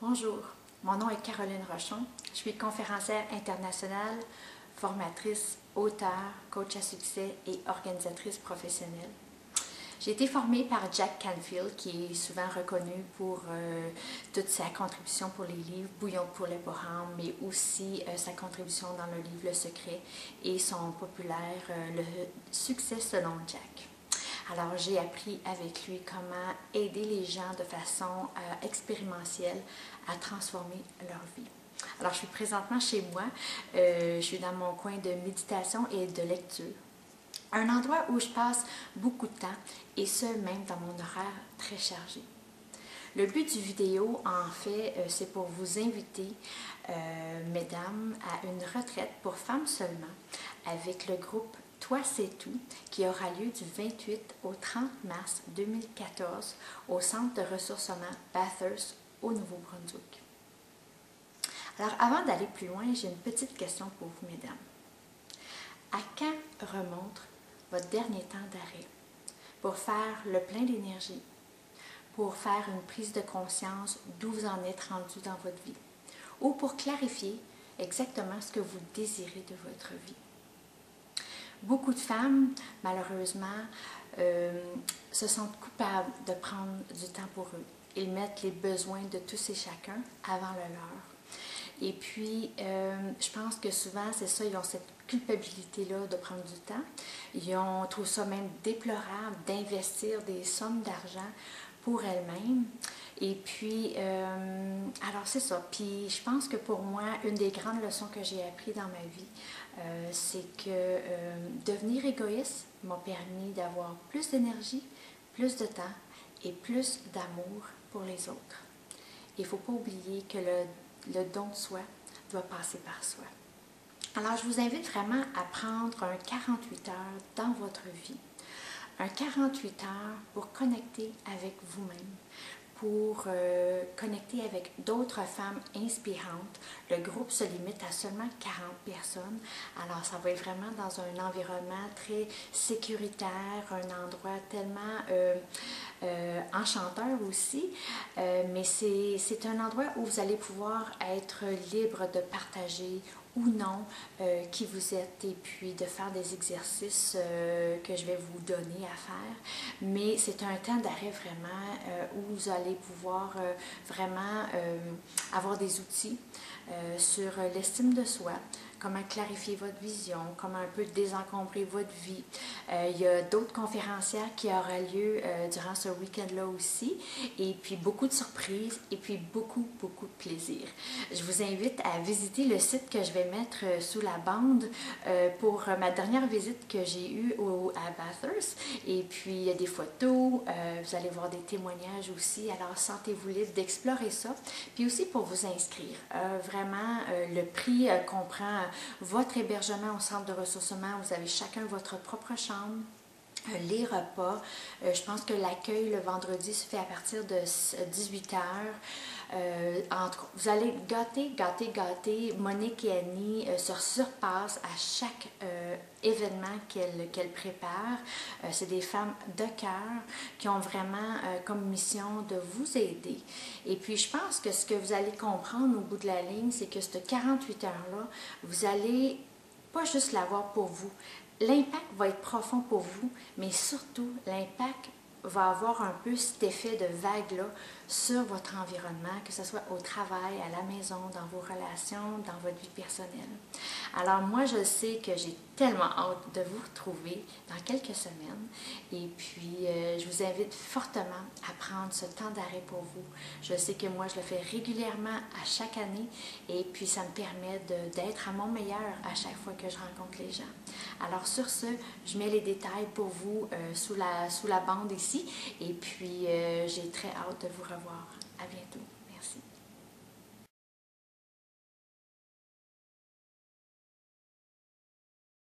Bonjour, mon nom est Caroline Rochon. Je suis conférencière internationale, formatrice, auteure, coach à succès et organisatrice professionnelle. J'ai été formée par Jack Canfield, qui est souvent reconnu pour toute sa contribution pour les livres Bouillon pour les Bohèmes, mais aussi sa contribution dans le livre Le Secret et son populaire Le Succès selon Jack. Alors, j'ai appris avec lui comment aider les gens de façon expérientielle à transformer leur vie. Alors, je suis présentement chez moi. Je suis dans mon coin de méditation et de lecture. Un endroit où je passe beaucoup de temps, et ce, même dans mon horaire très chargé. Le but du vidéo, en fait, c'est pour vous inviter, mesdames, à une retraite pour femmes seulement, avec le groupe Toi c'est tout, qui aura lieu du 28 au 30 mars 2014 au Centre de ressourcement Bathurst au Nouveau-Brunswick. Alors, avant d'aller plus loin, j'ai une petite question pour vous, mesdames. À quand remonte votre dernier temps d'arrêt pour faire le plein d'énergie, pour faire une prise de conscience d'où vous en êtes rendu dans votre vie, ou pour clarifier exactement ce que vous désirez de votre vie? Beaucoup de femmes, malheureusement, se sentent coupables de prendre du temps pour eux. Ils mettent les besoins de tous et chacun avant le leur. Et puis, je pense que souvent, c'est ça, ils ont cette culpabilité-là de prendre du temps. Ils trouvent ça même déplorable d'investir des sommes d'argent pour elles-mêmes. Et puis, alors c'est ça. Puis je pense que pour moi, une des grandes leçons que j'ai apprises dans ma vie, c'est que devenir égoïste m'a permis d'avoir plus d'énergie, plus de temps et plus d'amour pour les autres. Il ne faut pas oublier que le don de soi doit passer par soi. Alors, je vous invite vraiment à prendre un 48 heures dans votre vie. Un 48 heures pour connecter avec vous-même, pour connecter avec d'autres femmes inspirantes. Le groupe se limite à seulement 40 personnes. Alors, ça va être vraiment dans un environnement très sécuritaire, un endroit tellement enchanteur aussi. Mais c'est un endroit où vous allez pouvoir être libre de partager ou non qui vous êtes et puis de faire des exercices que je vais vous donner à faire. Mais c'est un temps d'arrêt vraiment où vous allez pouvoir vraiment avoir des outils sur l'estime de soi, comment clarifier votre vision, comment un peu désencombrer votre vie. Il y a d'autres conférencières qui auront lieu durant ce week-end-là aussi, et puis beaucoup de surprises, et puis beaucoup de plaisir. Je vous invite à visiter le site que je vais mettre sous la bande pour ma dernière visite que j'ai eue à Bathurst, et puis il y a des photos, vous allez voir des témoignages aussi, alors sentez-vous libre d'explorer ça, puis aussi pour vous inscrire. Vraiment, le prix comprend votre hébergement au centre de ressourcement. Vous avez chacun votre propre chambre. Les repas, je pense que l'accueil le vendredi se fait à partir de 18 heures. Vous allez gâter. Monique et Annie se surpassent à chaque événement qu'elles préparent. C'est des femmes de cœur qui ont vraiment comme mission de vous aider. Et puis, je pense que ce que vous allez comprendre au bout de la ligne, c'est que cette 48 heures-là, vous allez pas juste l'avoir pour vous. L'impact va être profond pour vous, mais surtout, l'impact va avoir un peu cet effet de vague-là sur votre environnement, que ce soit au travail, à la maison, dans vos relations, dans votre vie personnelle. Alors moi, je sais que j'ai tellement hâte de vous retrouver dans quelques semaines et puis je vous invite fortement à prendre ce temps d'arrêt pour vous. Je sais que moi, je le fais régulièrement à chaque année et puis ça me permet d'être à mon meilleur à chaque fois que je rencontre les gens. Alors sur ce, je mets les détails pour vous sous la bande ici et puis j'ai très hâte de vous revoir. À bientôt.